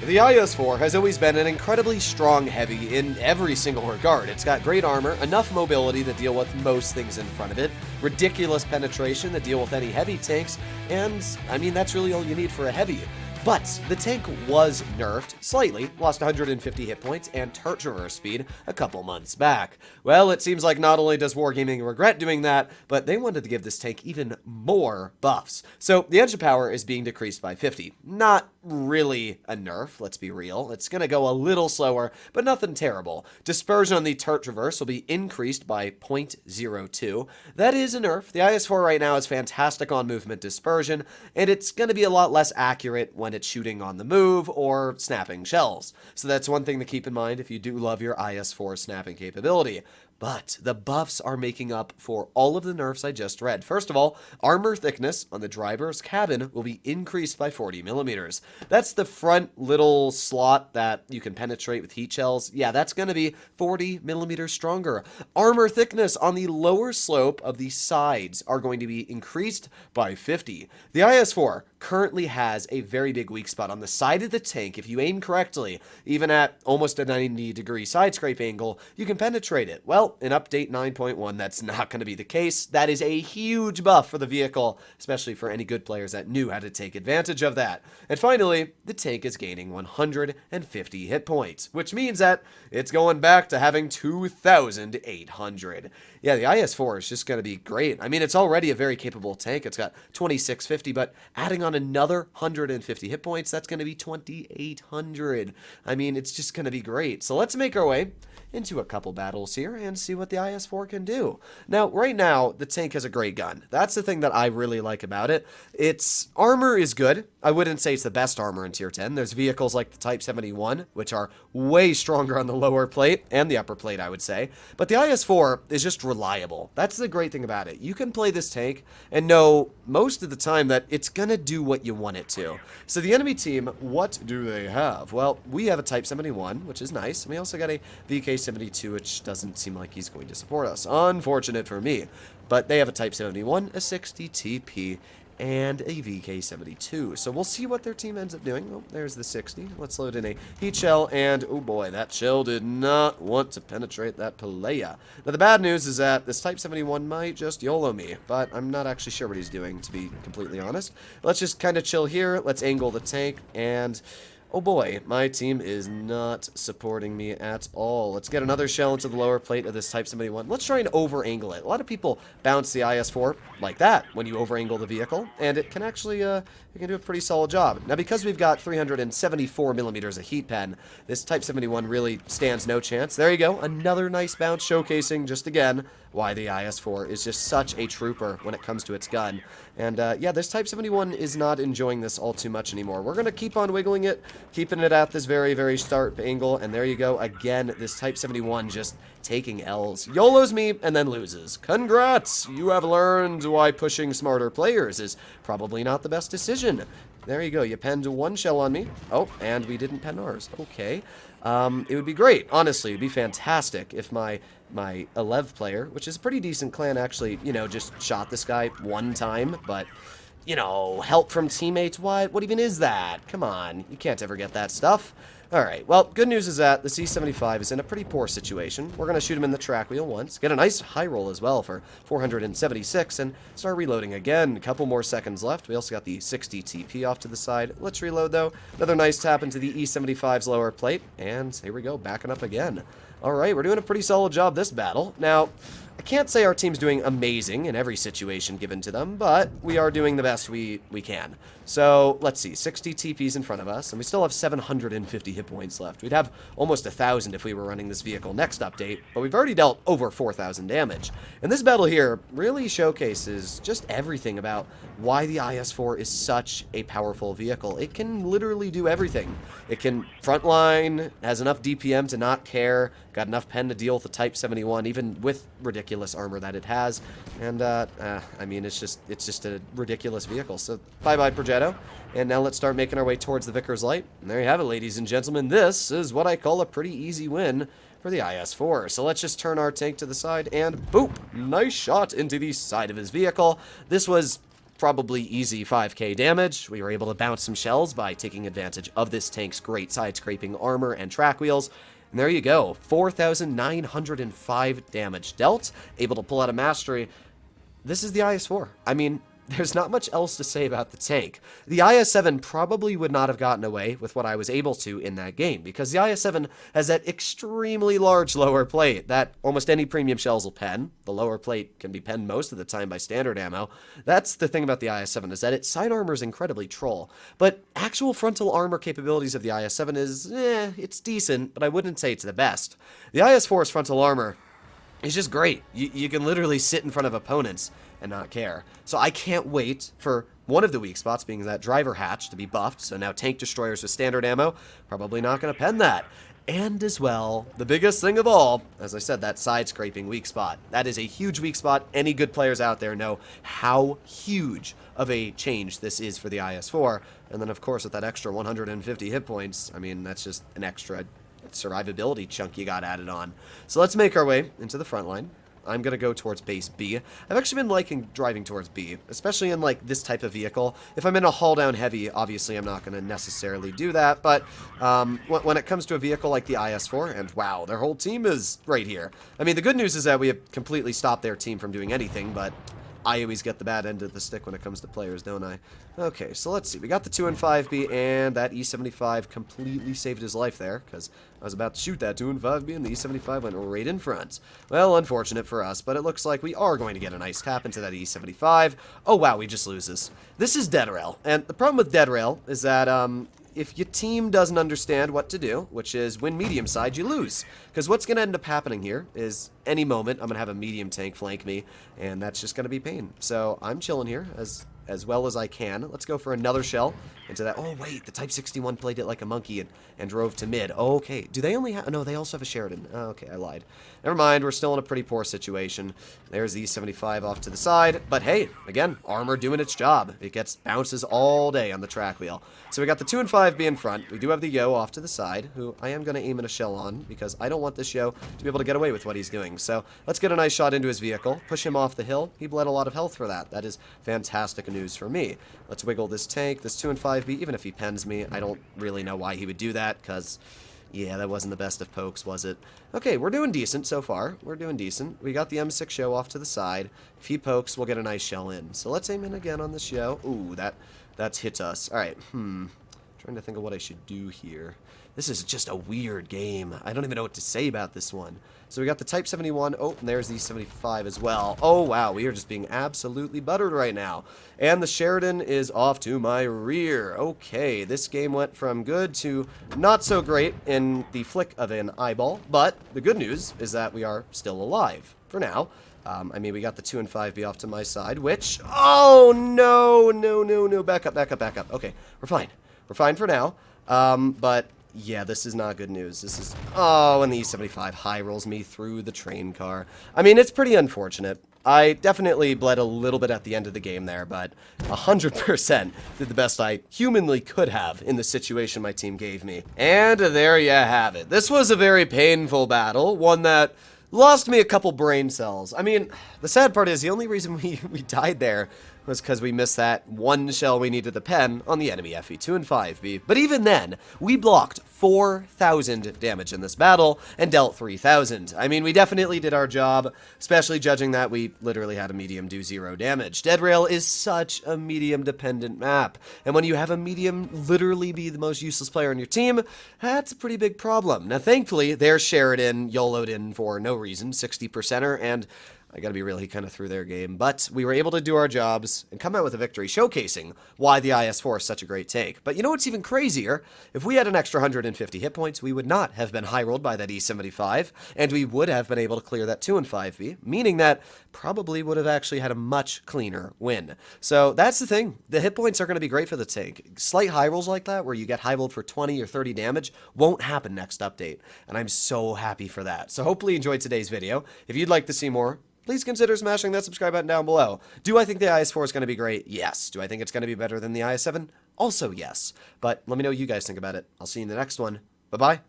The IS-4 has always been an incredibly strong heavy in every single regard. It's got great armor, enough mobility to deal with most things in front of it, ridiculous penetration to deal with any heavy tanks, and, I mean, that's really all you need for a heavy. But the tank was nerfed slightly, lost 150 hit points and turret traverse speed a couple months back. Well, it seems like not only does Wargaming regret doing that, but they wanted to give this tank even more buffs. So the engine power is being decreased by 50. Not really a nerf, let's be real. It's going to go a little slower, but nothing terrible. Dispersion on the turret traverse will be increased by 0.02. That is a nerf. The IS-4 right now is fantastic on movement dispersion, and it's going to be a lot less accurate when it's shooting on the move or snapping shells. So that's one thing to keep in mind if you do love your IS-4 snapping capability. But the buffs are making up for all of the nerfs I just read. First of all, armor thickness on the driver's cabin will be increased by 40 millimeters. That's the front little slot that you can penetrate with heat shells. Yeah, that's going to be 40 millimeters stronger. Armor thickness on the lower slope of the sides are going to be increased by 50. The IS-4 currently has a very big weak spot on the side of the tank. If you aim correctly, even at almost a 90-degree side scrape angle, you can penetrate it. Well, in update 9.1, that's not going to be the case. That is a huge buff for the vehicle, especially for any good players that knew how to take advantage of that. And finally, the tank is gaining 150 hit points, which means that it's going back to having 2,800. Yeah, the IS-4 is just going to be great. I mean, it's already a very capable tank. It's got 2,650, but adding on another 150 hit points, that's going to be 2,800. I mean, it's just going to be great. So let's make our way into a couple battles here and see what the IS-4 can do. Now, right now, the tank has a great gun. That's the thing that I really like about it. Its armor is good. I wouldn't say it's the best armor in Tier 10. There's vehicles like the Type 71, which are way stronger on the lower plate and the upper plate, I would say. But the IS-4 is just reliable. That's the great thing about it. You can play this tank and know most of the time that it's going to do what you want it to. So the enemy team, what do they have? Well, we have a Type 71, which is nice. And we also got a VK-72, which doesn't seem like he's going to support us. Unfortunate for me. But they have a Type 71, a 60 TP, and a VK-72. So we'll see what their team ends up doing. Oh, there's the 60. Let's load in a heat shell, and oh boy, that shell did not want to penetrate that Palea. Now the bad news is that this Type 71 might just YOLO me, but I'm not actually sure what he's doing, to be completely honest. Let's just kind of chill here. Let's angle the tank, and oh boy, my team is not supporting me at all. Let's get another shell into the lower plate of this Type 71. Let's try and over-angle it. A lot of people bounce the IS-4 like that when you over-angle the vehicle, and it can actually, it can do a pretty solid job. Now, because we've got 374 millimeters of heat pen, this Type 71 really stands no chance. There you go, another nice bounce showcasing, just again, why the IS-4 is just such a trooper when it comes to its gun. And yeah, this Type 71 is not enjoying this all too much anymore. We're going to keep on wiggling it, keeping it at this very, very sharp angle, and there you go. Again, this Type 71 just taking L's. YOLOs me and then loses. Congrats! You have learned why pushing smarter players is probably not the best decision. There you go. You penned one shell on me. Oh, and we didn't pen ours. Okay. It would be great. Honestly, it would be fantastic if my 11th player, which is a pretty decent clan, actually, you know, just shot this guy one time, but, you know, help from teammates, what even is that? Come on, you can't ever get that stuff. Alright, well, good news is that the C-75 is in a pretty poor situation. We're going to shoot him in the track wheel once, get a nice high roll as well for 476, and start reloading again. A couple more seconds left. We also got the 60 TP off to the side. Let's reload, though. Another nice tap into the E-75's lower plate, and here we go, backing up again. Alright, we're doing a pretty solid job this battle. Now, I can't say our team's doing amazing in every situation given to them, but we are doing the best we can. So, let's see, 60 TPs in front of us, and we still have 750 hit points left. We'd have almost 1,000 if we were running this vehicle next update, but we've already dealt over 4,000 damage. And this battle here really showcases just everything about why the IS-4 is such a powerful vehicle. It can literally do everything. It can frontline, has enough DPM to not care, got enough pen to deal with the Type 71, even with ridiculous armor that it has. And, I mean, it's just a ridiculous vehicle. So, bye-bye, Progetto. And now let's start making our way towards the Vickers Light. And there you have it, ladies and gentlemen. This is what I call a pretty easy win for the IS-4. So let's just turn our tank to the side and boop! Nice shot into the side of his vehicle. This was probably easy 5k damage. We were able to bounce some shells by taking advantage of this tank's great side-scraping armor and track wheels. And there you go, 4,905 damage dealt, able to pull out a mastery. This is the IS-4. I mean, there's not much else to say about the tank. The IS-7 probably would not have gotten away with what I was able to in that game, because the IS-7 has that extremely large lower plate that almost any premium shells will pen. The lower plate can be penned most of the time by standard ammo. That's the thing about the IS-7, is that its side armor is incredibly troll. But actual frontal armor capabilities of the IS-7 is, it's decent, but I wouldn't say it's the best. The IS-4's frontal armor is just great. You can literally sit in front of opponents and not care. So I can't wait for one of the weak spots, being that driver hatch, to be buffed. So now tank destroyers with standard ammo, probably not going to pen that. And as well, the biggest thing of all, as I said, that side scraping weak spot. That is a huge weak spot. Any good players out there know how huge of a change this is for the IS-4. And then of course with that extra 150 hit points, I mean, that's just an extra survivability chunk you got added on. So let's make our way into the front line. I'm going to go towards base B. I've actually been liking driving towards B, especially in like this type of vehicle. If I'm in a haul down heavy, obviously I'm not going to necessarily do that, but when it comes to a vehicle like the IS-4, and wow, their whole team is right here. I mean, the good news is that we have completely stopped their team from doing anything, but I always get the bad end of the stick when it comes to players, don't I? Okay, so let's see. We got the 2 and 5B, and that E75 completely saved his life there, because I was about to shoot that 2 and 5B, and the E75 went right in front. Well, unfortunate for us, but it looks like we are going to get a nice tap into that E75. Oh, wow, he just loses. This is dead rail, and the problem with dead rail is that, if your team doesn't understand what to do, which is win medium side, you lose. Because what's going to end up happening here is any moment I'm going to have a medium tank flank me, and that's just going to be pain. So I'm chilling here as well as I can. Let's go for another shell into that. Oh, wait, the Type 61 played it like a monkey and drove to mid. Oh, okay. Do they only have... No, they also have a Sheridan. Oh, okay, I lied. Never mind, we're still in a pretty poor situation. There's the E75 off to the side. But hey, again, armor doing its job. It gets bounces all day on the track wheel. So we got the 2 and 5B in front. We do have the Yo off to the side, who I am going to aim in a shell on, because I don't want this Yo to be able to get away with what he's doing. So let's get a nice shot into his vehicle, push him off the hill. He bled a lot of health for that. That is fantastic news for me. Let's wiggle this tank, this 2 and 5B. Even if he pens me, I don't really know why he would do that, because... yeah, that wasn't the best of pokes, was it? Okay, we're doing decent so far. We're doing decent. We got the M6 Show off to the side. If he pokes, we'll get a nice shell in. So let's aim in again on the Show. Ooh, that's hit us. All right, trying to think of what I should do here. This is just a weird game. I don't even know what to say about this one. So we got the Type 71. Oh, and there's the 75 as well. Oh, wow. We are just being absolutely buttered right now. And the Sheridan is off to my rear. Okay, this game went from good to not so great in the flick of an eyeball. But the good news is that we are still alive for now. I mean, we got the 2 and 5B off to my side, which... oh, no, no, no, no. Back up, back up, back up. Okay, we're fine. We're fine for now. But... yeah, this is not good news. This is... oh, and the E75 high rolls me through the train car. I mean, it's pretty unfortunate. I definitely bled a little bit at the end of the game there, but 100% did the best I humanly could have in the situation my team gave me. And there you have it. This was a very painful battle, one that lost me a couple brain cells. I mean, the sad part is the only reason we died there was because we missed that one shell we needed to pen on the enemy FE2 and 5B. But even then, we blocked 4,000 damage in this battle and dealt 3,000. I mean, we definitely did our job, especially judging that we literally had a medium do 0 damage. Dead Rail is such a medium-dependent map, and when you have a medium literally be the most useless player on your team, that's a pretty big problem. Now, thankfully, their Sheridan YOLO'd in for no reason, 60%er, and I gotta be real, he kind of threw their game. But we were able to do our jobs and come out with a victory, showcasing why the IS-4 is such a great take. But you know what's even crazier? If we had an extra 150 hit points, we would not have been high rolled by that E75, and we would have been able to clear that 2 and 5B, meaning that probably would have actually had a much cleaner win. So that's the thing. The hit points are going to be great for the tank. Slight high rolls like that, where you get high rolled for 20 or 30 damage, won't happen next update. And I'm so happy for that. So hopefully you enjoyed today's video. If you'd like to see more, please consider smashing that subscribe button down below. Do I think the IS-4 is going to be great? Yes. Do I think it's going to be better than the IS-7? Also yes. But let me know what you guys think about it. I'll see you in the next one. Bye-bye.